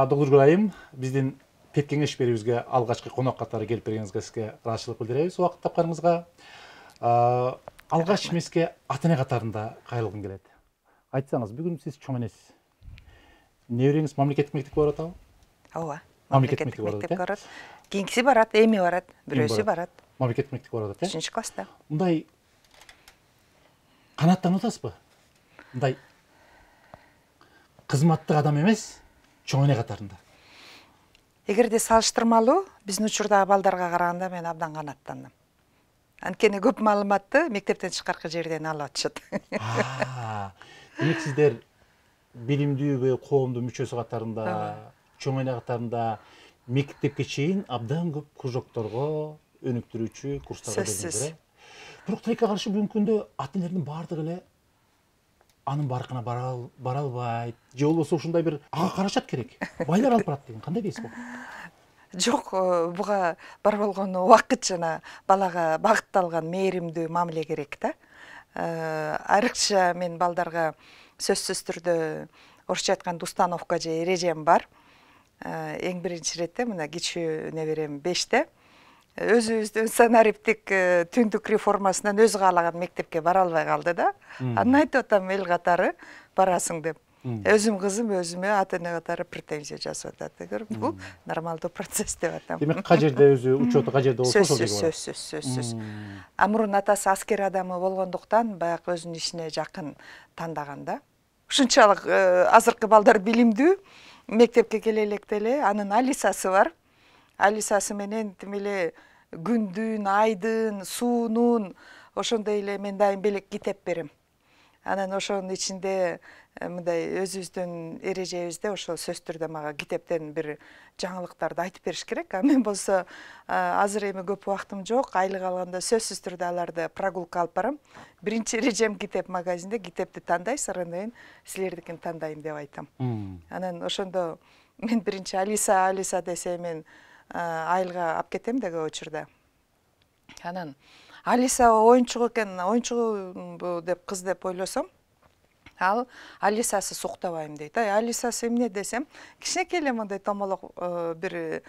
Доктор Айым, биздин пет кеңеш берүүбүзгө алгачкы конок катары келип бергениңизге сизге ыраазычылык билдиребиз. Убакыт тапканыңызга алгач эмеске ата-эне катарында кайрылгым келет. Айтсаңыз, бүгүн сиз чоң энесиз. Небереңиз мамлекеттик мектепке барат абы? Ооба. Мамлекеттик мектепке барат. Кийинкиси барат, эми барат, бирөөсү барат. Мамлекеттик мектепке барат, э? 3-класста. Мындай канааттанып атасызбы? Мындай кызматтык адам эмес, чоң эне катарында. Эгерде салыштырмалуу биздин учурдагы балдарга караганда мен абдан канааттандым. Анткени көп маалыматты мектептен тышкаркы жерден алып атышат. Демек сиздер билимдүү коомдун мүчөсү катарында, чоң эне катарында мектепке чейин абдан көп кружокторго, өнүктүрүүчү курстарга бердиңиздер. Бирок тилекке каршы бүгүнкү күндө ата-энелердин баардыгы эле анын баркына бара албайт, же болбосо ушундай бир ага карашат керек. Байлар алып барат деген кандай дейсиз бул? Жок, буга бар болгону убакыт жана балага багытталган мээримдүү мамиле керек да. Айрыкча мен балдарга сөзсүз түрдө орусча айтканда установка же эрежем бар. Эң биринчи иретте мына кичүү неберем 5-те. Өзүбүздүн санариптик түндүк реформасынан өзү каалаган мектепке бара албай калды да. Анан айтып атам эл катары барасың деп. Өзүм кызым өзүмө ата-эне катары претензия жасап атат. Бул нормалдуу процесс деп атам. Демек кажерде өзү учету кажерде болсо ошол жерге барат. Сөзсүз. Мурун атасы аскер адамы болгондуктан баягы өзүнүн ишине жакын тандаган да. Ушунчалык азыркы балдар билимдүү, мектепке келе электе эле анын алисасы бар. Алисасы менен тим эле күндүн, айдын, суунун ошондой эле мен дайым белек китеп берем. Анан ошонун ичинде мындай өзүбүздүн эрежебизде ошол сөзсүз түрдө мага китептен бир жаңылыктарды айтып бериш керек. Мен болсо азыр эми көп убактым жок, айлык алганда сөзсүз түрдө аларды прогулка алып барам. Биринчи эрежем китеп магазинде, китепти тандайсыз, андан кийин силердикин тандайм деп айтам. Анан ошондо мен биринчи Алиса десе мен айылга алып кетем да көп учурда. Анан Алиса оюнчук экен, оюнчугу деп кыз деп ойлосом, ал Алисасы суктабайм дейт. Алисасы эмне десем, кичинекей эле мындай томолок бир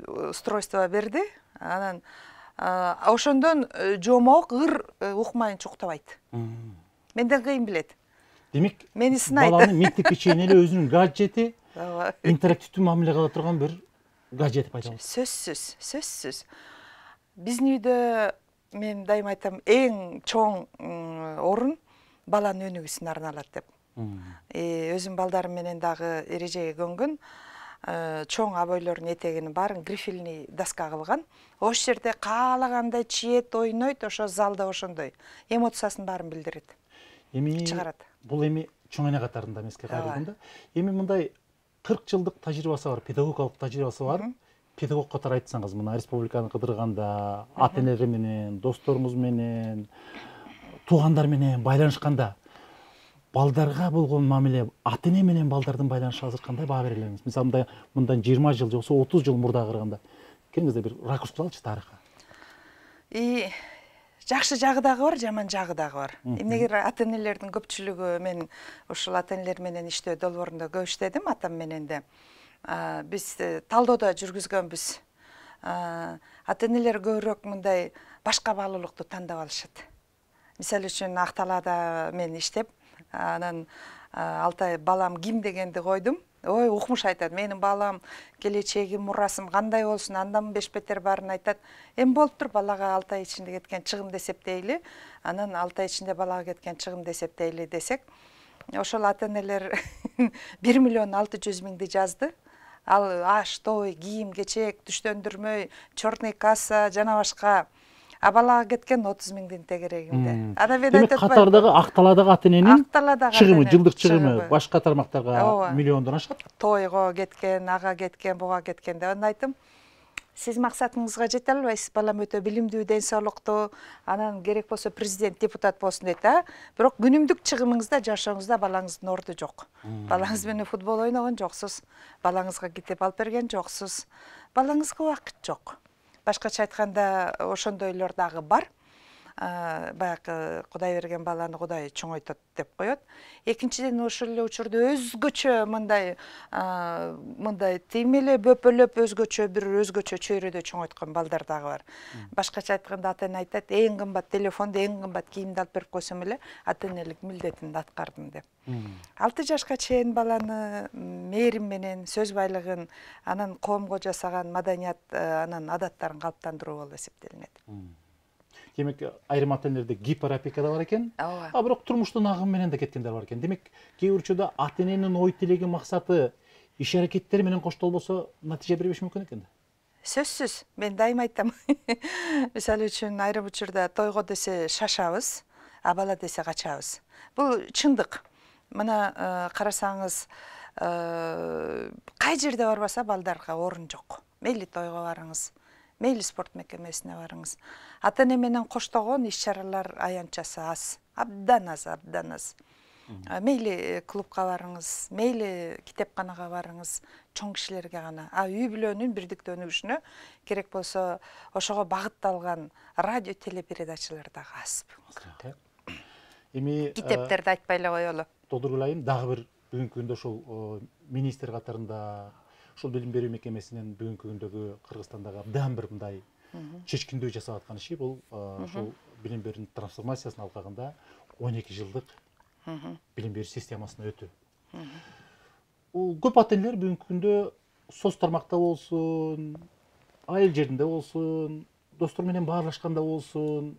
устройство берди. Анан ошондон жомок ыр укмайынча уктабайт. Менден кыйын билет. Демек, мени сынайт. Баланы мектепке чейин эле өзүнүн гаджети, интерактивдүү мамиле кыла турган бир гаджет пайда болду. Сөзсүз. Биздин үйдө мен дайым айтам, эң чоң орун баланын өнүгүүсүнө арналат деп. Өзүм балдарым менен дагы эрежеге көнгөн, чоң абойлордун этегинин баарын грифельный доска кылган. Ошол жерде каалагандай чиет, ойнойт, ошо залда ошондой. Эмоциясын баарын билдирет. Чыгарат. Бул эми чоң эне катарында эмеске кайрылганда, эми мындай 40 жылдык тажрыйбасы бар, педагогикалык тажрыйбасы бар. Педагог катары айтсаңыз, мына республиканы кыдырганда, ата-энелер менен, досторуңуз менен, туугандар менен байланышканда, балдарга болгон мамиле, ата-эне менен балдардын байланышы азыр кандай баа бере элеңиз? Мисалы, мындан 20 жыл же болсо 30 жыл мурдага караганда, келиңизде бир ракурс кылалычы тарыхка. Жакшы жагы дагы бар, жаман жагы дагы бар. Эмнеге ата-энелердин көпчүлүгү, мен ушул ата-энелер менен иштөө долбоорунда көп иштедим, атам менен да. Биз талдоодо жүргүзгөнбүз. Ата-энелер көбүрөөк мындай башка баалуулукту тандап алышат. Мисалы үчүн Акталаада мен иштеп, анан Алтай балам ким дегенди койдум. Ой, укмуш айтат, менин балам, келечегим, мурасым кандай болсун, андан бешбетер баарын айтат. Эми болуптур, балага Алтай ичинде кеткен чыгымды эсептейли, анан Алтай ичинде балага кеткен чыгымды эсептейли десек, ошол ата-энелер 1.600.000 жазды. Ал аш, той, кийим, кечек, түштөндүрмөй, черный касса жана башка. А балага кеткен 30.000 тегерегинде. Ана мен айтат. Демек катардагы Акталадагы ата-эненин чыгымы, жылдык чыгымы башка тармактарга миллиондон ашат. Тойго кеткен, ага кеткен, буга кеткен деп айттым. Сиз максатыңызга жете албайсыз, балам өтө билимдүү, ден соолуктуу, анан керек болсо президент, депутат болсун дейт, бирок күнүмдүк чыгымыңызда, жашооңузда балаңыздын орду жок. Балаңыз менен футбол ойногон жоксуз, балаңызга китеп алып берген жоксуз, балаңызга убакыт жок. Башкача айтканда, ошондойлор дагы бар. баягы Кудай берген баланы Кудай чоңойтот деп коет. Экинчиден ошол эле учурда өзгөчө мындай тиймеле бөпөлөп өзгөчө чөйрөдө чоңойткон балдар дагы бар. Башкача айтканда ата-эне айтат, эң кымбат телефонду, эң кымбат кийимди алып берип койсом эле ата-энелик милдетимди аткардым деп. 6 жашка чейин баланы мээрим менен, сөз байлыгын, анан коомго жасаган маданият, анан адаттарын калыптандыруу болуп эсептелинет. Демек, айрым ата-энелерде гиперопека да бар экен. Бирок турмуштун агымы менен да кеткендер бар экен. Демек, кээ бир учурда ата-эненин ой тилеги, максаты, иш-аракеттери менен коштолбосо натыйжа бербеш мүмкүн экен да. Сөзсүз, мен дайым айтам. Мисалы үчүн айрым учурда тойго десе шашабыз, а бала десе качабыз. Бул чындык. Мына карасаңыз, кай жерде барбаса балдарга орун жок. Мейли тойго барыңыз, мейли спорт мекемесине барыңыз. Ата-эне менен коштогон иш-чаралар аянтчасы аз, абдан аз. Мейли клубка барыңыз, мейли китепканага барыңыз, чоң кишилерге гана. Үй бүлөнүн бирдиктүү өнүгүшүнө керек болсо ошого багытталган радио телепередачалар дагы аз. Эми китептерди айтпай эле коелу. Толтургулайым, дагы бир бүгүнкү күндө ошол министр катарында ушул билим берүү мекемесинин бүгүнкү күндөгү Кыргызстандагы абдан бир мындай чечкиндүү жасап аткан иши бул ушул билим берүүнүн трансформациясынын алкагында 12 жылдык билим берүү системасына өтүү. Көп ата-энелер бүгүнкү күндө соц тармакта болсун, айыл жеринде болсун, достор менен баарлашканда болсун,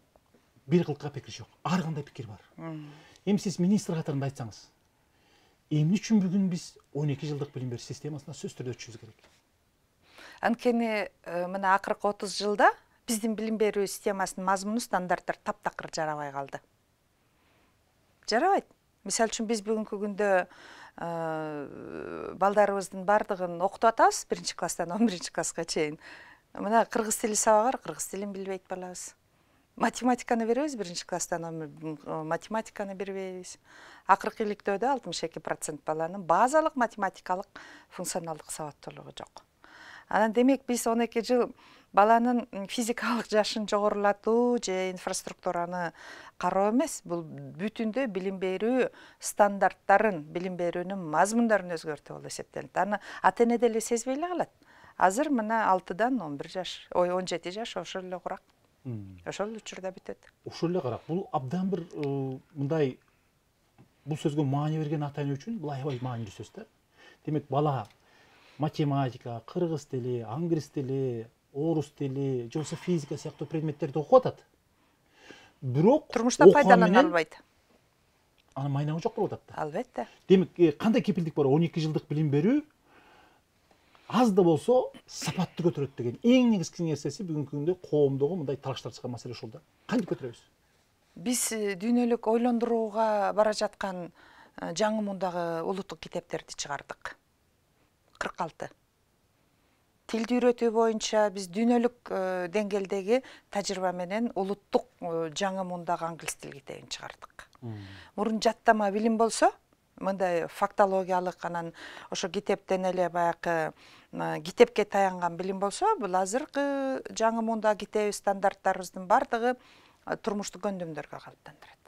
бир кылка пикир жок. Ар кандай пикир бар. Эми сиз министр катарында айтсаңыз, эмне үчүн бүгүн биз 12 жылдык билим берүү системасына сөз түрдө өтүшүбүз керек? Анткени мына акыркы 30 жылда биздин билим берүү системасынын мазмуну, стандарттары таптакыр жарабай калды. Жарабайт. Мисалы үчүн биз бүгүнкү күндө балдарыбыздын бардыгын окутуп атабыз 1 класстан 11 класска чейин. Мына кыргыз тили сабагы бар, кыргыз тилин билбейт балабыз. Математиканы беребиз 1 класстан, математиканы бербейбиз. Акыркы иликтөөдө 62% баланын базалык математикалык функционалдык сабаттуулугу жок. Анан демек биз 12 жыл баланын физикалык жашын жогорулатуу же инфраструктураны кароо эмес, бул бүтүндө билим берүү стандарттарын, билим берүүнүн мазмундарын өзгөртүү болуп эсептелет. Аны ата-эне деле сезбей эле калат. Азыр мына 6дан 11 жаш, 17 жаш ошол эле курак. Ошол учурда бүтөт. Ошол эле карак. Бул абдан бир мындай бул сөзгө маани берген ата-эне үчүн бул аябай маанилүү сөз да. Демек, бала математика, кыргыз тили, англис тили, орус тили, же болбосо физика сыяктуу предметтерди окуп атат. Бирок турмушта пайдалана албайт. Анын майнагы жок болуп атат да. Албетте. Демек, кандай кепилдик бар? 12 жылдык билим берүү аз да болсо сапатты көтөрөт деген эң негизги нерсеси бүгүнкү күндө коомдогу мындай талаштар чыккан маселе ушул да. Кантип көтөрөбүз? Биз дүйнөлүк ойлондурууга бара жаткан жаңы мундагы улуттук китептерди чыгардык. 46. Тилди үйрөтүү боюнча биз дүйнөлүк деңгээлдеги тажрыйба менен улуттук жаңы мундагы англис тил китебин чыгардык. Мурун жаттама билим болсо, мындай фактологиялык, анан ошо китептен эле баягы китепке таянган билим болсо, бул азыркы жаңы мундагы китеби стандарттарыбыздын бардыгы турмуштук көндүмдөргө калыптандырат.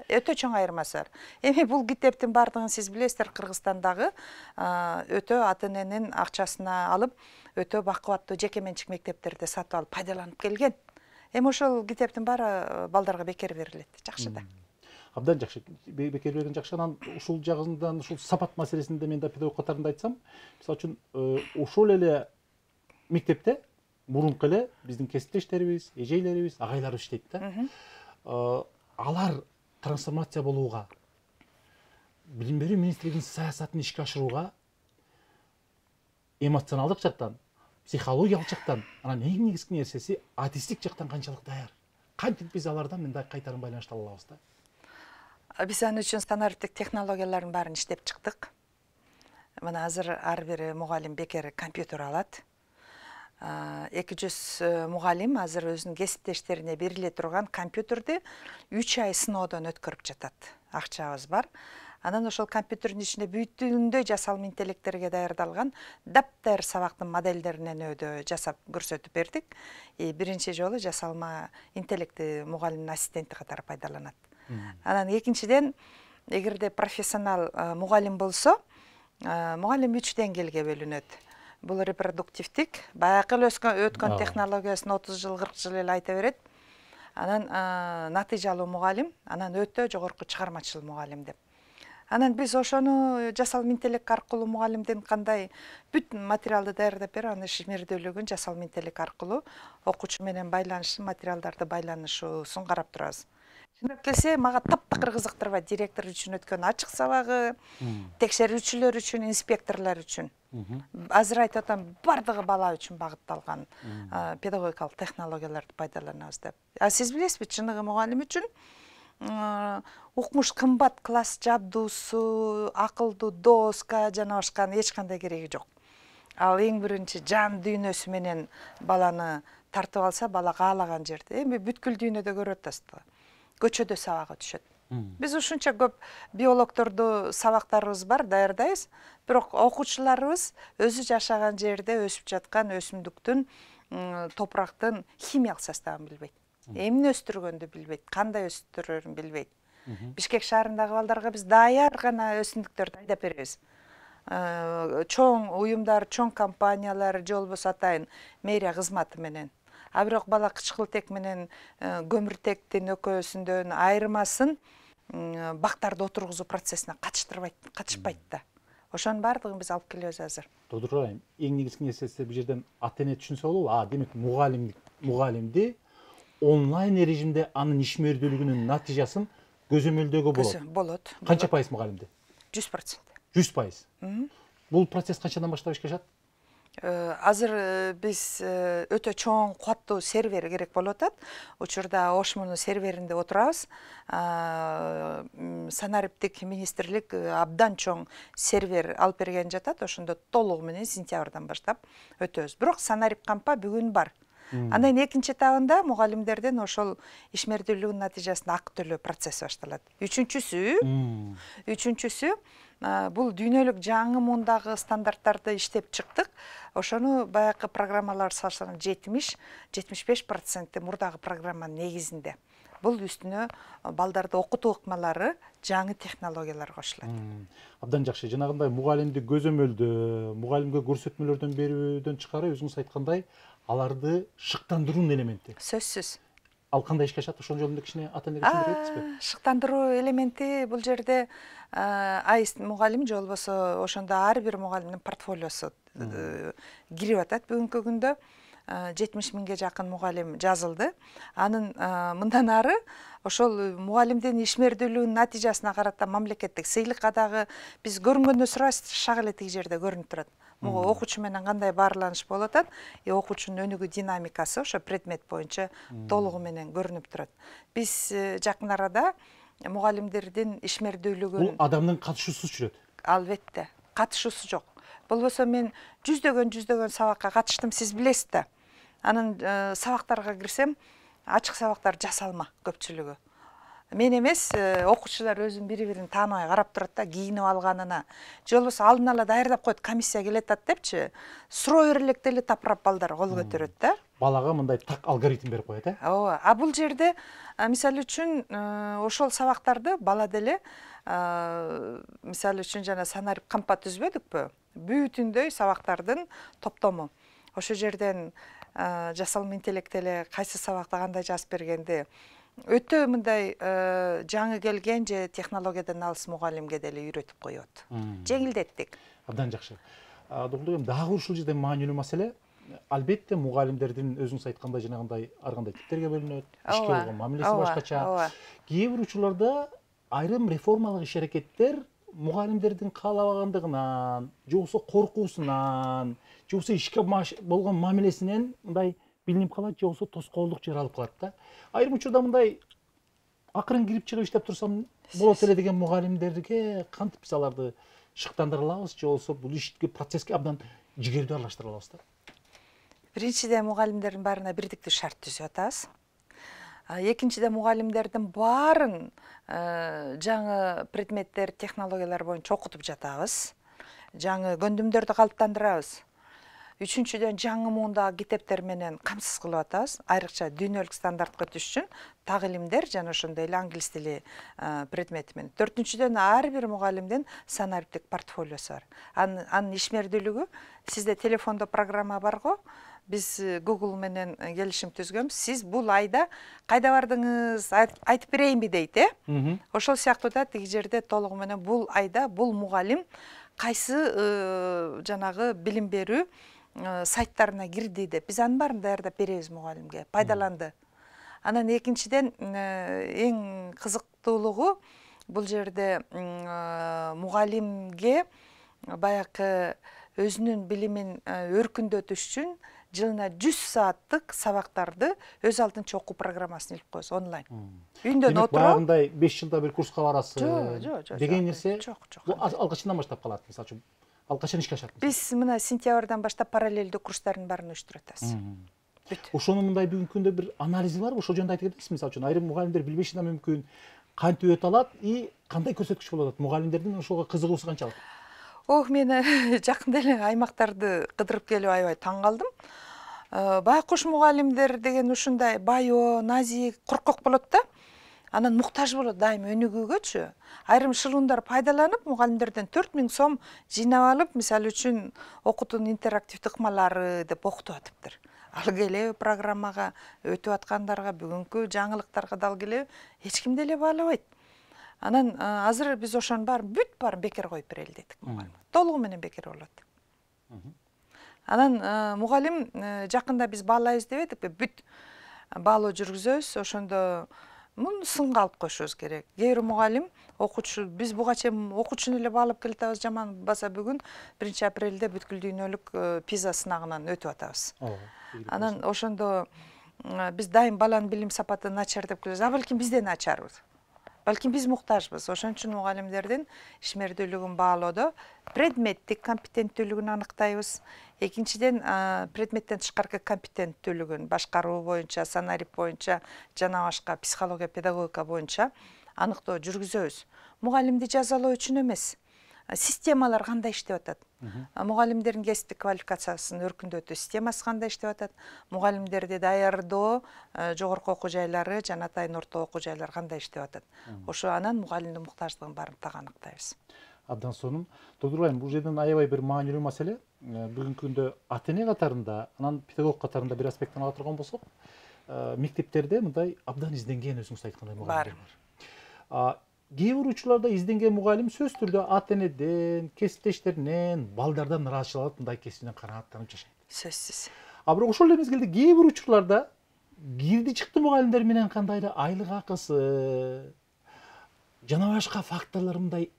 Өтө чоң айырмасы бар. Эми бул китептин бардыгын сиз билесиздер, Кыргызстандагы өтө ата-эненин акчасына алып, өтө бакубаттуу жеке менчик мектептерде сатып алып пайдаланып келген. Эми ошол китептин баары балдарга бекер берилет. Жакшы да. Абдан жакшы. Бекер берген жакшы. Анан ушул жагынан, ушул сапат маселесинде мен да педагог катарында айтсам, мисалы үчүн ошол эле мектепте мурунку эле биздин кесиптештерибиз, эжейлерибиз, агайларыбыз иштейт да. Алар трансформация болууга, билим берүү министрлигинин саясатын ишке ашырууга эмоционалдык жактан, психологиялык жактан, анан эң негизги нерсеси адистик жактан канчалык даяр? Кантип биз алардан мындай кайтарым байланышты ала алабыз да? Биз аны үчүн стандарттык технологиялардын баарын иштеп чыктык. Мына азыр ар бир мугалим бекер компьютер алат. 200 мугалим азыр өзүнүн кесиптештерине бериле турган компьютерди 3 ай сыноодон өткөрүп жатат. Акчабыз бар. Анан ошол компьютердин ичинде бүтүндөй жасалма интеллекттерге даярдалган даптайыр сабактын модельдеринен өдө жасап көрсөтүп бердик. Биринчи жолу жасалма интеллекти мугалимдин ассистенти катары пайдаланат. Анан экинчиден, эгерде профессионал мугалим болсо, мугалим 3 деңгээлге бөлүнөт. Бул репродуктивдик, баягы эле өткөн технологиясын 30 жыл, 40 жыл эле айта берет. Анан натыйжалуу мугалим, анан өтө жогорку чыгармачыл мугалим деп. Анан биз ошону жасалма интеллект аркылуу мугалимдин кандай бүт материалды даярдап берип, анын ишмердүүлүгүн жасалма интеллект аркылуу окуучу менен байланышын, материалдарды байланышуусун карап турабыз. Чындап келсе, мага таптакыр кызыктырбайт директор үчүн өткөн ачык сабагы, текшерүүчүлөр үчүн, инспекторлор үчүн. Азыр айтып атам, бардыгы бала үчүн багытталган педагогикалык технологияларды пайдаланабыз деп. Сиз билесизби, чыныгы мугалим үчүн укмуш кымбат класс жабдуусу, акылдуу доска жана башканын эч кандай кереги жок. Ал эң биринчи жан дүйнөсү менен баланы тартып алса, бала каалаган жерде, эми бүткүл дүйнөдө көрүп атасызбы, көчөдө сабакка түшөт. Биз ушунча көп биологторду сабактарыбыз бар, даярдайбыз, бирок окуучуларыбыз өзү жашаган жерде өсүп жаткан өсүмдүктүн, топурактын химиялык составын билбейт. Эмне өстүргөндү билбейт, кандай өстүрөрүн билбейт. Бишкек шаарындагы балдарга биз даяр гана өсүмдүктөрдү айдап беребиз. Чоң уюмдар, чоң компаниялар, же болбосо атайын мэрия кызматы менен. А бирок бала кычкылтек менен көмүртектин экөөсүндөн айырмасын бактарды отургузуу процессине катышпайт да. Ошонун баардыгын биз алып келебиз азыр. Тодур айым, эң негизги нерсеси бул жерден ата эне түшүнсө болобу? Демек мугалимди онлайн режимде анын ишмердүүлүгүнүн натыйжасын көзөмөлдөөгө болот. Болот. Канча пайыз мугалимди? 100%. 100%. Бул процесс канчадан баштап ишке ашат? Азыр биз өтө чоң кубаттуу сервер керек болуп атат. Учурда Ошмунун серверинде отурабыз. Санариптик министрлик абдан чоң сервер алып берген жатат. Ошондо толугу менен сентябрдан баштап өтөбүз. Бирок Санарип кампа бүгүн бар. Андан экинчи этабында мугалимдердин ошол ишмердүүлүгүнүн натыйжасында акы төлөө процесси башталат. Үчүнчүсү бул дүйнөлүк жаңы муундагы стандарттарды иштеп чыктык. Ошону баягы программалар салыштырганда 70-75% мурдагы программанын негизинде. Бул үстүнө балдарды окутуу ыкмалары жаңы технологиялар кошулат. Абдан жакшы. Жанагындай мугалимди көзөмөлдөө, мугалимге көрсөтмөлөрдөн берүүдөн чыкары өзүңүз айткандай, аларды шыктандыруунун элементи. Сөзсүз. Ал кандай ишке ашат? Ошол жөнүндө кичине ата энеге түшүндүрөт этсизби? Шыктандыруу элементи бул жерде мугалим же болбосо ошондо ар бир мугалимдин портфолиосу кирип атат. Бүгүнкү күндө 70 миңге жакын мугалим жазылды. Анын мындан ары ошол мугалимдин ишмердүүлүгүнүн натыйжасына карата мамлекеттик сыйлыкка дагы биз көрүнгөндө сурайбыз, шак эле тиги жерде көрүнүп турат. Окуучу менен кандай баарланыш болуп атат, окуучунун өнүгүү динамикасы ошо предмет боюнча толугу менен көрүнүп турат. Биз жакын арада мугалимдердин ишмердүүлүгүн бул адамдын катышуусуз жүрөт. Албетте, катышуусу жок. Болбосо мен жүздөгөн сабакка катыштым, сиз билесиз да. Анын сабактарга кирсем, ачык сабактар жасалма көпчүлүгү. Мен эмес, окуучулар өзүн бири-бирин тааныбай карап турат да, кийинип алганына. Же болбосо алдын ала даярдап коет, комиссия келет депчи, суроо берелекте эле тапырап балдар кол көтөрөт да. Балага мындай так алгоритм берип коет, Ооба. А бул жерде мисалы үчүн ошол сабактарды бала деле мисалы үчүн жана Санарип кампа түзбөдүкпү? Бүтүндөй сабактардын топтому. Ошол жерден жасалма интеллект эле кайсы сабакта кандай жазып бергенди өтө мындай жаңы келген же технологиядан алыс мугалимге деле үйрөтүп коет. Жеңилдеттик. Абдан жакшы. Догдугум дагы ушул жерде маанилүү маселе. Албетте мугалимдердин өзүңүз айткандай жанагындай ар кандай типтерге бөлүнөт, ишке болгон мамилеси башкача. Кээ бир учурларда айрым реформалык иш-аракеттер мугалимдердин каалабагандыгынан, же болбосо коркуусунан, же болбосо ишке болгон мамилесинен мындай билинип калат, же болбосо тоскоолдук жаралып калат да. Айрым учурда мындай акырын кирип чыгып иштеп турсам болот эле деген мугалимдерге кантип биз аларды шыктандыра алабыз, же болбосо бул ишке процесске абдан жигердүү аралаштыра алабыз да? Биринчиден мугалимдердин баарына бирдиктүү шарт түзүп атабыз. Экинчиден мугалимдердин баарын жаңы предметтер, технологиялар боюнча окутуп жатабыз. Жаңы көндүмдөрдү калыптандырабыз. Үчүнчүдөн жаңы муундагы китептер менен камсыз кылып атабыз. Айрыкча дүйнөлүк стандартка өтүш үчүн так илимдер жана ошондой эле англис тили предмети менен. Төртүнчүдөн ар бир мугалимдин санариптик портфолиосу бар. Анын ишмердүүлүгү сизде телефондо программа барго. Биз Google менен келишим түзгөнбүз. Сиз бул айда кайда бардыңыз, айтып берейинби дейт, Ошол сыяктуу да тиги жерде толугу менен бул айда бул мугалим кайсы жанагы билим берүү сайттарына кирди деп биз анын баарын даярдап беребиз мугалимге, пайдаланды. Анан экинчиден эң кызыктуулугу бул жерде мугалимге баягы өзүнүн билимин өркүндөтүш үчүн жылына 100 сааттык сабактарды өз алдынча окуу программасын илип коебуз онлайн. Үйүндөн отуруп. Баягындай 5 жылда бир курска барасыз деген нерсе жок. алгачынан баштап калат. Мисалы үчүн алгачан ишке ашат. Биз мына сентябрдан баштап параллелдүү курстардын баарын уюштуруп атабыз. Бүт. Ошонун мындай бүгүнкү күндө бир анализи барбы? Ошол жөнүндө айтып кетесизби? Мисалы үчүн айрым мугалимдер билбеши да мүмкүн кантип өтө алат и кандай көрсөткүч болуп атат? Мугалимдердин ошого кызыгуусу канчалык? Мен жакында эле аймактарды кыдырып келип аябай таң калдым. Байкуш мугалимдер деген ушундай байоо, назик, коркок болот да. Анан муктаж болот дайым өнүгүүгөчү. Айрым шылуундар пайдаланып, мугалимдерден 4000 сом жыйнап алып, мисалы үчүн окутуунун интерактивдик ыкмалары деп окутуп атыптыр. Ал келеби программага, өтүп аткандарга, бүгүнкү жаңылыктарга дал келеби, эч ким деле баалабайт. Анан азыр биз ошонун баарын бүт баарын бекер коюп берели дедик мугалим. Толугу менен бекер болот. Анан мугалим жакында биз баалайбыз деп эдикпи, бүт баалоо жүргүзөбүз, ошондо муну сынга алып коюшубуз керек. Кээ бир мугалим окуучу биз буга чейин окуучуну эле баалап келатабыз, жаман баса бүгүн 1-апрелде бүткүл дүйнөлүк PISA сынагынан өтүп атабыз. Анан ошондо биз дайым баланын билим сапаты начар деп келебиз. Балким бизден начарбыз. Балким биз муктажбыз. Ошон үчүн мугалимдердин ишмердүүлүгүн баалоодо предметтик компетенттүүлүгүн аныктайбыз. Экинчиден предметтен тышкаркы компетенттүүлүгүн башкаруу боюнча, санарип боюнча жана башка психология, педагогика боюнча аныктоо жүргүзөбүз. Мугалимди жазалоо үчүн эмес, системалар кандай иштеп атат? Мугалимдердин кесиптик квалификациясын өркүндөтүү системасы кандай иштеп атат? Мугалимдерди даярдоо жогорку окуу жайлары жана атайын орто окуу жайлары кандай иштеп атат? Ошо анан мугалимдин муктаждыгын баарын так аныктайбыз. Абдан сонун. Тодурбайым, бул жерден аябай бир маанилүү маселе. Бүгүнкү күндө ата-эне катарында, анан педагог катарында бир аспекттен ала турган болсок, мектептерде мындай абдан изденген өзүңүз айткандай мугалимдер бар. Кээ бир учурларда изденген мугалим сөзсүз түрдө ата-энеден, кесиптештеринен, балдардан ыраазычылык мындай кесибинен канааттанып жашайт. Сөзсүз. Бирок ошол эле мезгилде кээ бир учурларда кирди чыкты мугалимдер менен кандайдыр айлык акысы жана башка факторлор мындай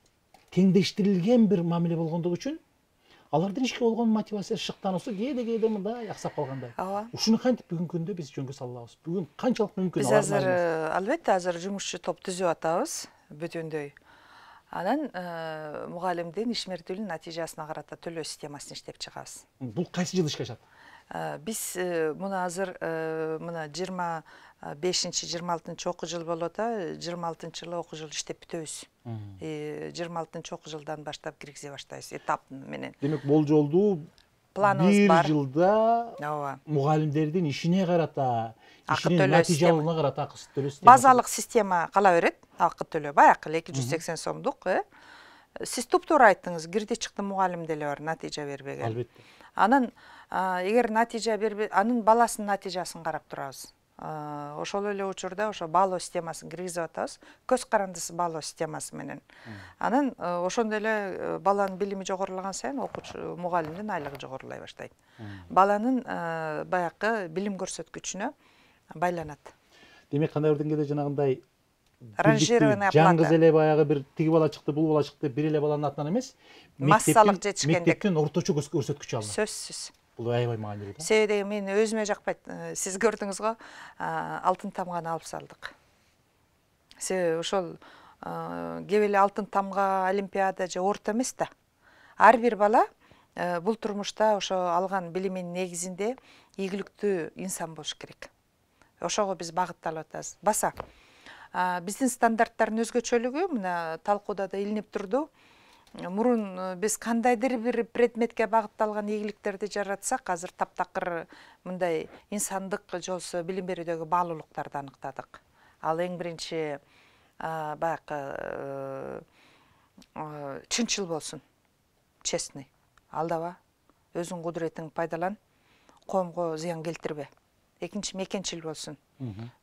теңдештирилген бир мамиле болгондугу үчүн алардын ишке болгон мотивациясы шыктануусу кээде мындай аксап калгандай. Ушуну кантип бүгүнкү күндө биз жөнгө сала алабыз? Бүгүн канчалык мүмкүн? Биз азыр албетте азыр жумушчу топ түзүп атабыз бүтүндөй. Анан мугалимдин ишмердүүлүгүнүн натыйжасына карата төлөө системасын иштеп чыгабыз. Бул кайсы жылы ишке ашат? Биз муну азыр мына 25-26 окуу жыл болот, 26-жылы окуу жыл иштеп бүтөбүз. 26 окуу жылдан баштап киргизе баштайбыз этап менен. Демек болжолдуу планыбыз бар. Бир жылда мугалимдердин ишине карата, ишинин натыйжалуулуна карата акы төлөө. Базалык система кала берет, акы төлөө баягы 280 сомдук. Сиз туп-туура айттыңыз, кирди чыкты мугалим деле бар, натыйжа бербеген. Албетте. Анан эгер натыйжа бербей, анын баласынын натыйжасын карап турабыз. Ошол эле учурда ошо баалоо системасын киргизип атабыз. Көз карандысы баалоо системасы менен. Анан ошондой эле баланын билими жогорулаган сайын окуучу мугалимдин айлыгы жогорулай баштайт. Баланын баягы билим көрсөткүчүнө байланат. Демек кандай бир деңгээлде жанагындай ранжированный оплата. Жаңгыз эле баягы бир тиги бала чыкты, бул бала чыкты, бир эле баланын атынан эмес, массалык жетишкендик. Мектептин орточо көрсөткүчү алынат. Сөзсүз. Бул аябай маанилүү да. Себеби мен өзүмө жакпайт. Сиз көрдүңүз го, алтын тамганы алып салдык. Себеби ошол кеп эле алтын тамга олимпиада же орто эмес да. Ар бир бала бул турмушта ошо алган билиминин негизинде ийгиликтүү инсан болуш керек. ошого биз багытталып атабыз. Баса биздин стандарттардын өзгөчөлүгү мына талкууда да илинип турду. Мурун биз кандайдыр бир предметке багытталган ийгиликтерди жаратсак, азыр таптакыр мындай инсандык жолсу билим берүүдөгү баалуулуктарды аныктадык. Ал эң биринчи баягы чынчыл болсун, честный, алдаба, өзүң кудуретиңди пайдалан, коомго зыян келтирбе. Экинчи мекенчил болсун.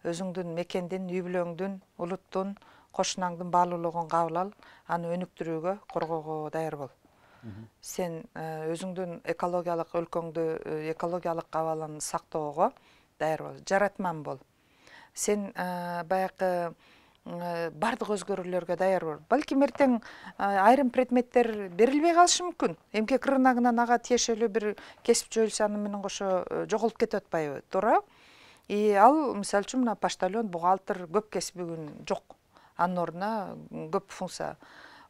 Өзүңдүн мекендин, үй бүлөңдүн, улуттун, кошунаңдын баалуулугун кабыл ал, аны өнүктүрүүгө, коргоого даяр бол. Сен өзүңдүн экологиялык өлкөңдү, экологиялык абалын сактоого даяр бол. Жаратман бол. Сен баягы бардык өзгөрүүлөргө даяр бол. Балким эртең айрым предметтер берилбей калышы мүмкүн. Эмгек рыногунан ага тиешелүү бир кесип жойулса, аны менен кошо жоголуп кетип атпайбы, туура? Ал мисалы үчүн мына почтальон, бухгалтер көп кесип бүгүн жок. Анын ордуна көп функция.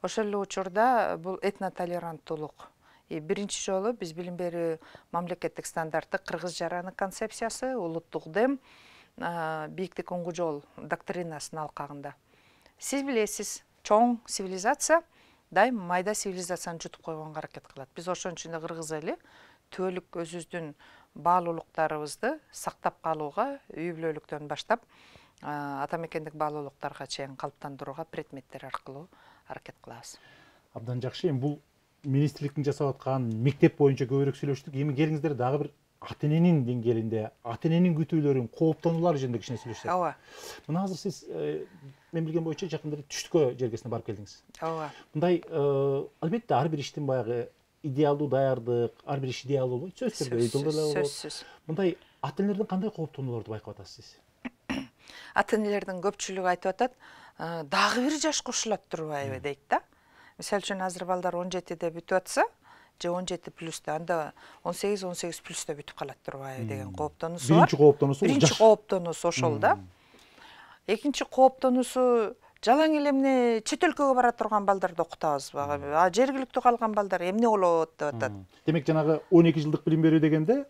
Ошол эле учурда бул этнотолеранттуулук. Биринчи жолу биз билим берүү мамлекеттик стандарты кыргыз жараны концепциясы, улуттук дем, бийиктик оңгу жол доктринасын алкагында. Сиз билесиз, чоң цивилизация дайым майда цивилизацияны жутуп койгонго аракет кылат. Биз ошон үчүн кыргыз эли түбөлүк өзүбүздүн баалуулуктарыбызды сактап калууга, үй бүлөлүктөн баштап ата мекендик баалуулуктарга чейин калыптандырууга предметтер аркылуу аракет кылабыз. Абдан жакшы. Эми бул министрликтин жасап аткан мектеп боюнча көбүрөөк сүйлөштүк. Эми келиңиздер дагы бир ата эненин деңгээлинде, ата эненин күтүүлөрүн, кооптонуулары жөнүндө кичине сүйлөшсөк. Ооба. Мына азыр сиз мен билген боюнча жакында түштүккө жергесине барып келдиңиз. Ооба. Мындай албетте ар бир иштин баягы идеалдуу даярдык, ар бир иш идеалдуу болбойт, сөзсүз. Мындай ата энелердин кандай кооптонууларды байкап атасыз сиз? Ата энелердин көпчүлүгү айтып атат, дагы бир жаш кошулат турбайбы дейт да. Мисалы үчүн азыр балдар 17де бүтүп атса, же 17+, анда 18+ бүтүп калат турбайбы деген кооптонуусу бар. Биринчи кооптонуусу ошол да. Экинчи кооптонуусу жалаң эле эмне чет өлкөгө бара турган балдарды окутабызбы? Жергиликтүү калган балдар эмне болот деп атат. Демек жанагы 12 жылдык билим берүү дегенде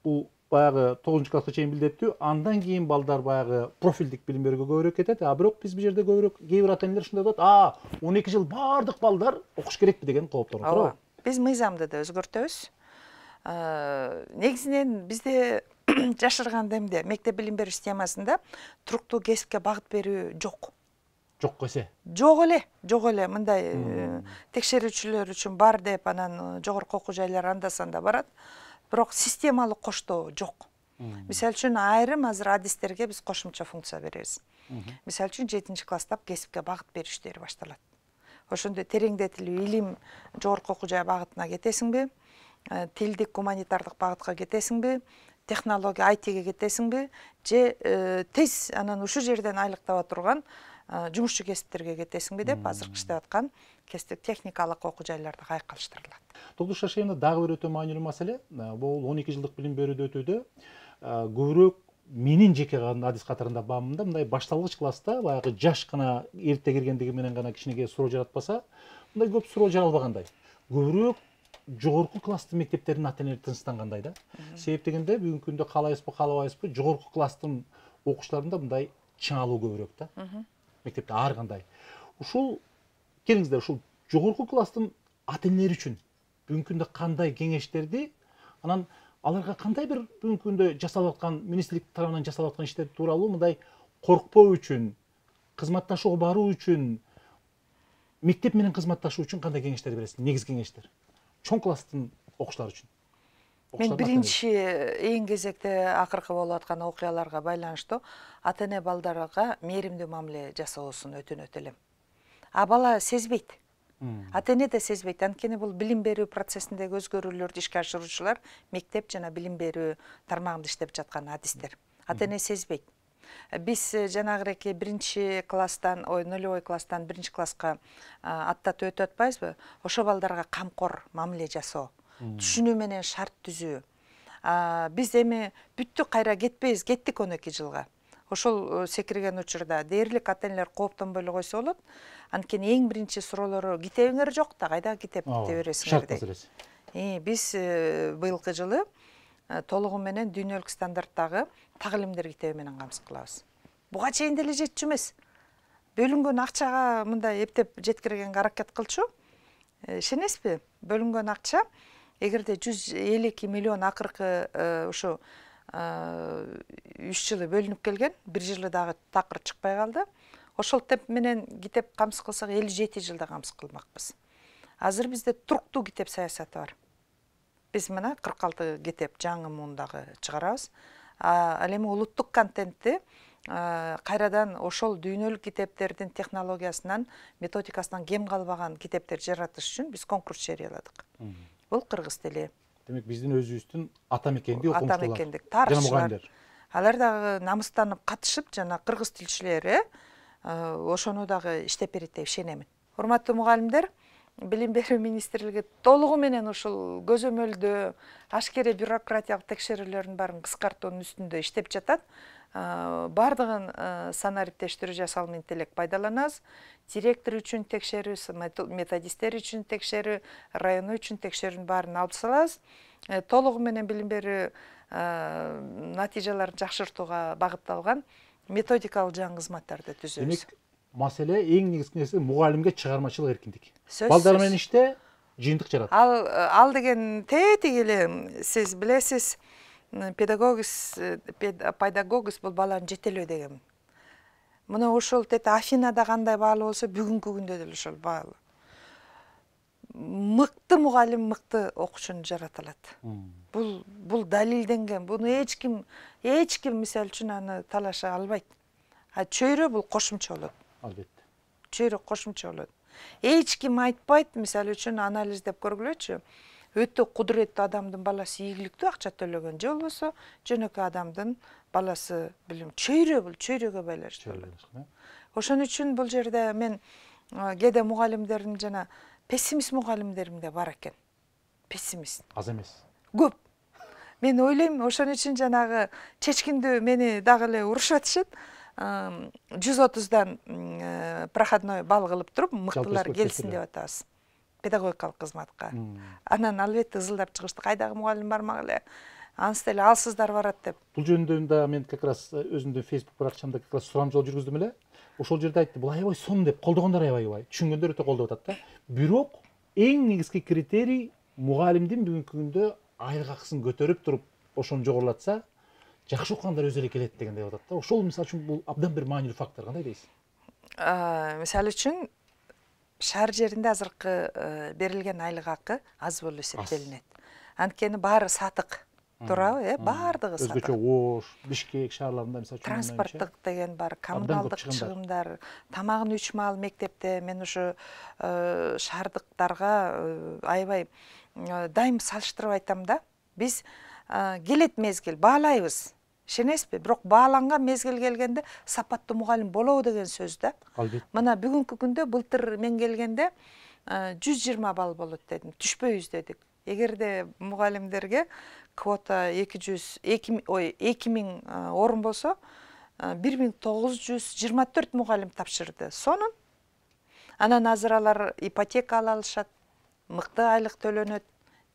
бул баягы 9-класска чейин билдеттүү, андан кийин балдар баягы профилдик билим берүүгө көбүрөөк кетет. Бирок биз бул жерде көбүрөөк кээ бир ата энелер ушундай деп атат, 12 жыл бардык балдар окуш керекпи деген кооптонуу турабы? Биз мыйзамды да өзгөртөбүз. Негизинен бизде жашырганда эмне мектеп билим берүү системасында туруктуу кесипке багыт берүү жок. Жок эсе. Жок эле мындай текшерүүчүлөр үчүн бар деп анан жогорку окуу жайлар анда-санда барат. Бирок системалык коштоо жок. Мисалы үчүн айрым азыр адистерге биз кошумча функция беребиз. Мисалы үчүн 7-класстап кесипке багыт берүү иштери башталат. Ошондо тереңдетилүү илим жогорку окуу жай багытына кетесиңби? Тилдик, гуманитардык багытка кетесиңби? Технология, ITге кетесиңби? Же тез анан ушул жерден айлык таба турган жумушчу кесиптерге кетесиңби деп азыркы иштеп аткан кесиптик техникалык окуу жайларды кайкалыштырылат. Тогуз жашайында дагы бир өтө маанилүү маселе, бул 12 жылдык билим берүүдө өтүүдө көбүрөөк менин жеке адис катарында баамында мындай башталгыч класста баягы жаш гана эрте киргендиги менен гана кичинеге суроо жаратпаса, мындай көп суроо жаралбагандай. Көбүрөөк жогорку класстын мектептердин ата энелери тынчтангандай да. Себеп дегенде бүгүнкү күндө каалайбызбы, каалабайбызбы, жогорку класстын окуучуларында мындай чыңалуу көбүрөөк да. Мектепте ар кандай. Ушул келиңиздер, ушул жогорку класстын ата энелери үчүн бүгүнкү күндө кандай кеңештерди, анан аларга кандай бир бүгүнкү күндө жасалып аткан министрлик тарабынан жасалып аткан иштер тууралуу мындай коркпоо үчүн, кызматташууга баруу үчүн, мектеп менен кызматташуу үчүн кандай кеңештер бересиз? Негизги кеңештер. Чоң класстын окуучулары үчүн. Мен биринчи эң кезекте акыркы болуп аткан окуяларга байланыштуу ата эне балдарга мээримдүү мамиле жасоосун өтүнөт элем. Бала сезбейт. Ата эне да сезбейт. Анткени бул билим берүү процессиндеги өзгөрүүлөрдү ишке ашыруучулар мектеп жана билим берүү тармагында иштеп жаткан адистер. Ата эне сезбейт. Биз жанагыреки биринчи класстан, нулевой класстан биринчи класска аттатып өтүп атпайбызбы? Ошо балдарга камкор мамиле жасоо, түшүнүү менен шарт түзүү. Биз эми бүттүк кайра кетпейбиз, кеттик 12 жылга. Ошол секирген учурда дээрлик ата энелер кооптонбой эле койсо болот. Анткени эң биринчи суроолору китебиңер жок да, кайда китеп ките бересиңер дейт. Биз быйылкы жылы толугу менен дүйнөлүк стандарттагы тагылимдер китеби менен камсыз кылабыз. Буга чейин деле жетчү эмес. Бөлүнгөн акчага мындай эптеп жеткиргенге аракет кылчу. Ишенесизби? Бөлүнгөн акча эгерде 152 миллион акыркы ушу 3 жылы бөлүнүп келген, 1 жылы дагы такыр чыкпай калды. Ошол темп менен китеп камсыз кылсак 57 жылда камсыз кылмакпыз. Азыр бизде туруктуу китеп саясаты бар. Биз мына 46 китеп жаңы муундагы чыгарабыз. Ал эми улуттук контентти кайрадан ошол дүйнөлүк китептердин технологиясынан, методикасынан кем калбаган китептер жаратыш үчүн биз конкурс жарыяладык. Бул кыргыз тили. Демек биздин өзүбүздүн ата мекендик окумуштуулар, ата мекендик тарыхчылар. Алар дагы намыстанып катышып, жана кыргыз тилчилери ошону дагы иштеп берет деп ишенемин. Урматтуу мугалимдер, Билим берүү министрлиги толугу менен ушул көзөмөлдөө, ашкере бюрократиялык текшерүүлөрдүн баарын кыскартуунун үстүндө иштеп жатат. Бардыгын санариптештирүү жасалма интеллект пайдаланабыз. Директор үчүн текшерүү, методисттер үчүн текшерүү, району үчүн текшерүүнүн баарын алып салабыз. Толугу менен билим берүү натыйжаларын жакшыртууга багытталган методикалык жаңы кызматтарды түзөбүз. Маселе эң негизги нерсе мугалимге чыгармачылык эркиндик. Балдар менен иште жыйынтык жарат. Ал деген тетиги эле сиз билесиз, педагогис бул баланы жетелөө деген. Мына ошол тете Афинада кандай баалуу болсо, бүгүнкү күндө деле ошол баалуу. Мыкты мугалим мыкты окуучуну жарата алат. Бул далилденген. Буну эч ким мисалы үчүн аны талаша албайт. Чөйрө бул кошумча болот. Албетте. Чөйрө кошумча болот. Эч ким айтпайт, мисалы үчүн анализдеп көргүлөчү. Өтө кудуреттүү адамдын баласы ийгиликтүү акча төлөгөн, же болбосо жөнөкөй адамдын баласы билим чөйрө бул, чөйрөгө байланыштуу. Ошон үчүн бул жерде мен кээде мугалимдердин жана пессимист мугалимдерим да бар экен. Пессимист. Аз эмес. Көп. Мен ойлойм, ошон үчүн жанагы чечкиндүү мени дагы эле урушуп атышат. 130дан проходной балл кылып туруп, мыктылар келсин деп атабыз. Педагогикалык кызматка. Анан албетте ызылдап чыгышты, кайдагы мугалим бармак эле. Ансы деле алсыздар барат деп. Бул жөнүндө да мен как раз өзүмдүн Facebook баракчамда как раз сурамжол жүргүздүм эле. Ошол жерде айтты, бул аябай сон деп, колдогондор аябай, түшүнгөндөр өтө колдоп атат да. Бирок эң негизги критерий мугалимдин бүгүнкү күндө айлык акысын көтөрүп туруп, ошону жогорулатса, жакшы окугандар өзү эле келет деген деп атат да. Ошол мисалы үчүн бул абдан бир маанилүү фактор, кандай дейсиз? Мисалы үчүн шаар жеринде азыркы берилген айлык акы аз болуп эсептелинет. Анткени баары сатык. Туурабы, баардыгы сатык. Өзгөчө Ош, Бишкек шаарларында мисалы үчүн транспорттук деген бар, коммуналдык чыгымдар, тамагын 3 маал мектепте мен ушу шаардыктарга аябай дайым салыштырып айтам да. Биз келет мезгил баалайбыз. Ишенесизби? Бирок бааланган мезгил келгенде сапаттуу мугалим болобу деген сөз да. Албетте. Мына бүгүнкү күндө былтыр мен келгенде 120 балл болот дедим. Түшпөйбүз дедик. Эгерде мугалимдерге квота 2000 орун болсо, 1924 мугалим тапшырды. Сонун. Анан азыр алар ипотека ала алышат, мыкты айлык төлөнөт.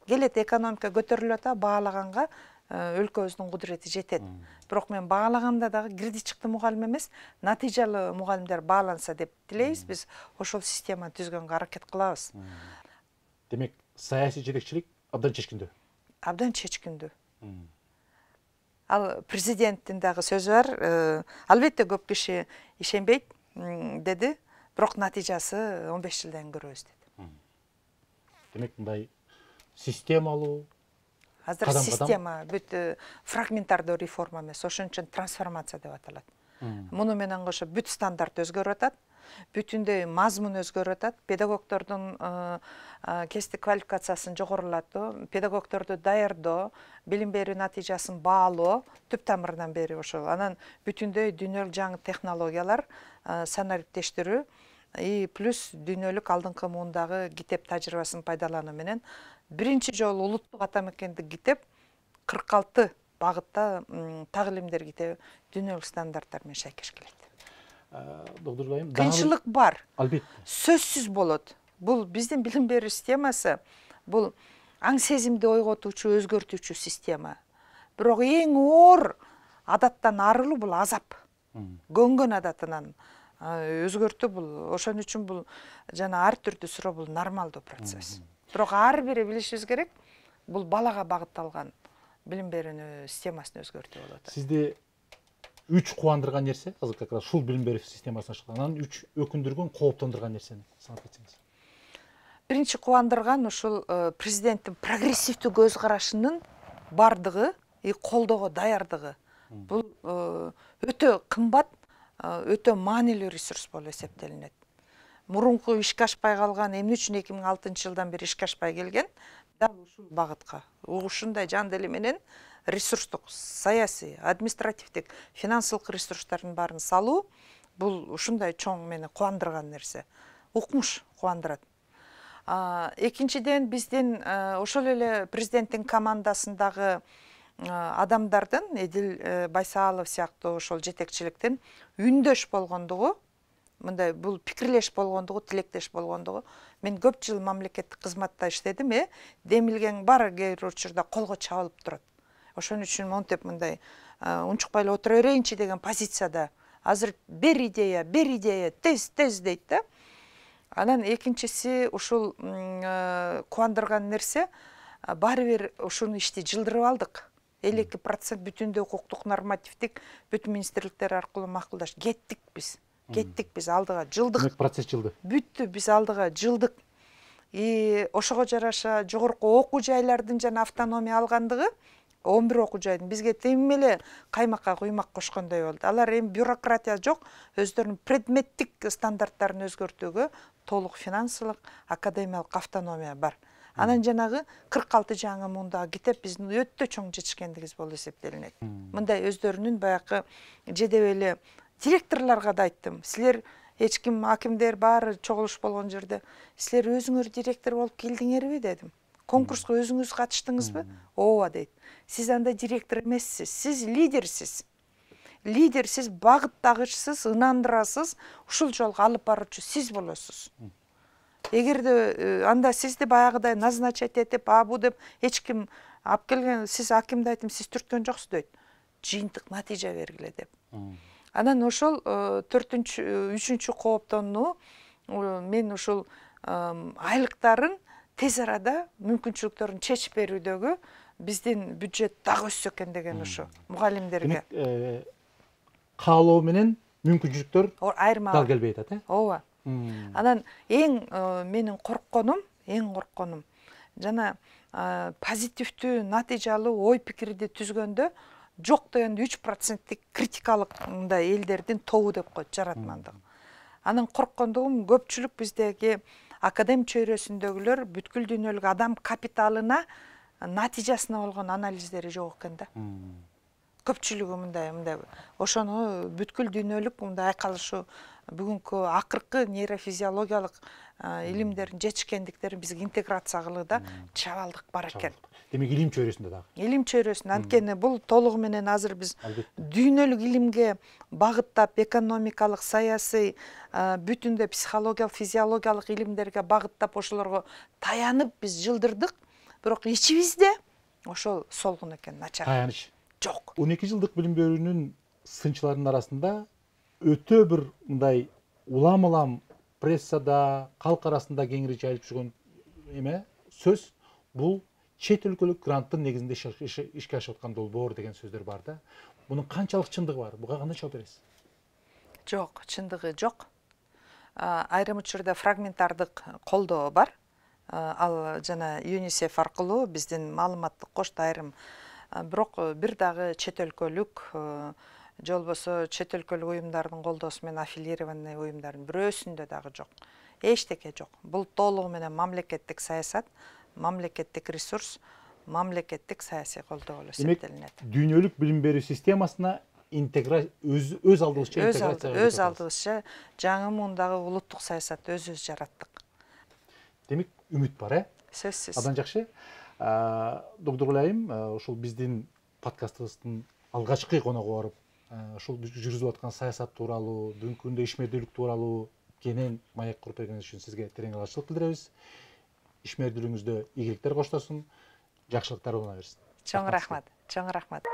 Келет экономика көтөрүлөт, баалаганга өлкөбүздүн кудурети жетет. Бирок мен баалаганда дагы кирди чыкты мугалим эмес, натыйжалуу мугалимдер бааланса деп тилейбиз. Биз ошол системаны түзгөнгө аракет кылабыз. Демек, саясий жетекчилик абдан чечкиндүү. Абдан чечкиндүү. Ал президенттин дагы сөзү бар. Албетте көп киши ишенбейт деди, бирок натыйжасы 15 жылдан көрөбүз деди. Демек, мындай системалуу, азыр система бүт фрагментардуу реформа эмес, ошон үчүн трансформация деп аталат. Муну менен кошо бүт стандарт өзгөрүп атат, бүтүндөй мазмун өзгөрүп атат, педагогдордун кесиптик квалификациясын жогорулатуу, педагогдорду даярдоо, билим берүү натыйжасын баалоо түп тамырынан бери ошол. Анан бүтүндөй дүйнөлүк жаңы технологиялар, санариптештирүү, плюс дүйнөлүк алдыңкы муундагы китеп тажрыйбасын пайдалануу менен биринчи жолу улуттук ата мекендик китеп 46 багытта тагылимдер китеби дүйнөлүк стандарттар менен шайкеш келет. Доктор Байым, кыйынчылык бар. Албетте. Сөзсүз болот. Бул биздин билим берүү системасы, бул аң сезимди ойготуучу, өзгөртүүчү система. бирок эң оор адаттан арылуу бул азап. Көнгөн адатынан өзгөртүү бул, ошон үчүн бул жана ар түрдүү суроо бул нормалдуу процесс. Бирок ар бири билишибиз керек, бул балага багытталган билим берүү системасын өзгөртүү болот. Сизди үч кубандырган нерсе, азыр как раз ушул билим берүү системасына чыккан, анан үч өкүндүргөн, кооптондурган нерсени санап кетсеңиз. Биринчи кубандырган ушул президенттин прогрессивдүү көз карашынын бардыгы, колдоого даярдыгы. Бул өтө кымбат, өтө маанилүү ресурс болуп эсептелинет. Мурунку ишке ашпай калган, эмне үчүн 2006-жылдан бери ишке ашпай келген, дал ушул багытка, ушундай жан дили менен ресурстук, саясий, административдик, финансылык ресурстардын баарын салуу, бул ушундай чоң мени кубандырган нерсе. Укмуш кубандырат. Экинчиден биздин ошол эле президенттин командасындагы адамдардын, Эдил Байсалов сыяктуу ошол жетекчиликтин үндөш болгондугу, мындай бул пикирлеш болгондугу, тилектеш болгондугу. Мен көп жыл мамлекеттик кызматта иштедим, демилген бар кээ бир учурда колго чабылып турат. Ошон үчүн монтип мындай унчукпай эле отура берейинчи деген позицияда. Азыр бер идея, тез дейт да. Анан экинчиси ушул кубандырган нерсе, баары бир ушуну ишти жылдырып алдык. 52% бүтүндүү укуктук нормативдик бүтүн министрликтер аркылуу макулдаш. Кеттик биз алдыга жылдык. Демек процесс жылды. Бүттү, биз алдыга жылдык. Ошого жараша жогорку окуу жайлардын жана автономия алгандыгы 11 окуу жайдын бизге тем эле каймакка куймак кошкондой болду. Алар эми бюрократия жок, өздөрүнүн предметтик стандарттарын өзгөртүүгө толук финансылык, академиялык автономия бар. Анан жанагы 46 жаңы мундагы китеп биздин өтө чоң жетишкендигибиз болуп эсептелинет. Мындай өздөрүнүн баягы жедебели директорлорго да айттым. Силер эч ким, акимдер баары чогулуш болгон жерде, силер өзүңөр директор болуп келдиңерби дедим. Конкурска өзүңүз катыштыңызбы? Ооба дейт. Сиз анда директор эмессиз, сиз лидерсиз. Лидерсиз, багыттагычсыз, ынандырасыз, ушул жолго алып баруучу сиз болосуз. Эгерде анда сизди баягыдай назначать этип, бу деп эч ким алып келген, сиз акимди айтым, сиз түрткөн жоксуз дейт. Жыйынтык натыйжа бергиле деп. Анан ошол 3-үчүнчү кооптонуу мен ушул айлыктарын тез арада мүмкүнчүлүктөрүн чечип берүүдөгү биздин бюджет дагы өссө экен деген ушу мугалимдерге. Каалоо менен мүмкүнчүлүктөр айырма дал келбей атат, Ооба. Анан эң менин коркконум жана позитивдүү, натыйжалуу ой пикирди түзгөндө жок дегенде 3%-тик критикалык мындай элдердин тобу деп коет, жаратмандык. Анын корккондугум көпчүлүк биздеги академ чөйрөсүндөгүлөр бүткүл дүйнөлүк адам капиталына натыйжасына болгон анализдери жок экен да. Көпчүлүгү мындай ошону бүткүл дүйнөлүк мындай айкалышуу бүгүнкү акыркы нейрофизиологиялык илимдердин жетишкендиктерин бизге интеграция кылууда чабалдык бар экен. Демек илим чөйрөсүндө дагы. Илим чөйрөсүндө анткени бул толугу менен азыр биз дүйнөлүк илимге багыттап, экономикалык, саясий, бүтүндө психологиялык, физиологиялык илимдерге багыттап ошолорго таянып биз жылдырдык. Бирок ичибизде ошол солгун экен, начар. Таяныч жок. 12 жылдык билим берүүнүн сынчыларынын арасында өтө бир мындай улам прессада, калк арасында кеңири жайылып жүргөн эме сөз бул чет өлкөлүк гранттын негизинде ишке ашып аткан долбоор деген сөздөр бар да. Мунун канчалык чындыгы бар? Буга кандай жооп бересиз? Жок, чындыгы жок. Айрым учурда фрагментардык колдоо бар. Ал жана ЮНИСЕФ аркылуу биздин маалыматтык кошто айрым. Бирок бир дагы чет өлкөлүк же болбосо чет өлкөлүк уюмдардын колдоосу менен аффилированный уюмдардын бирөөсүндө дагы жок. Эчтеке жок. Бул толугу менен мамлекеттик саясат, мамлекеттик ресурс, мамлекеттик саясий колдоо болуп эсептелинет. Дүйнөлүк билим берүү системасына өз алдыбызча интеграция. Өз алдыбызча жаңы муундагы улуттук саясатты өзүбүз жараттык. Демек үмүт бар, Сөзсүз. Абдан жакшы. Доктор Гүлайым, ушул биздин подкастыбыздын алгачкы коногу барып, ушул жүргүзүп аткан саясат тууралуу, бүгүнкү күндө ишмердүүлүк тууралуу кенен маек куруп бергениңиз үчүн сизге терең ыраазычылык билдиребиз. Ишмердүүлүгүңүздө ийгиликтер коштосун, жакшылыктар боло берсин. Чоң рахмат. Чоң рахмат.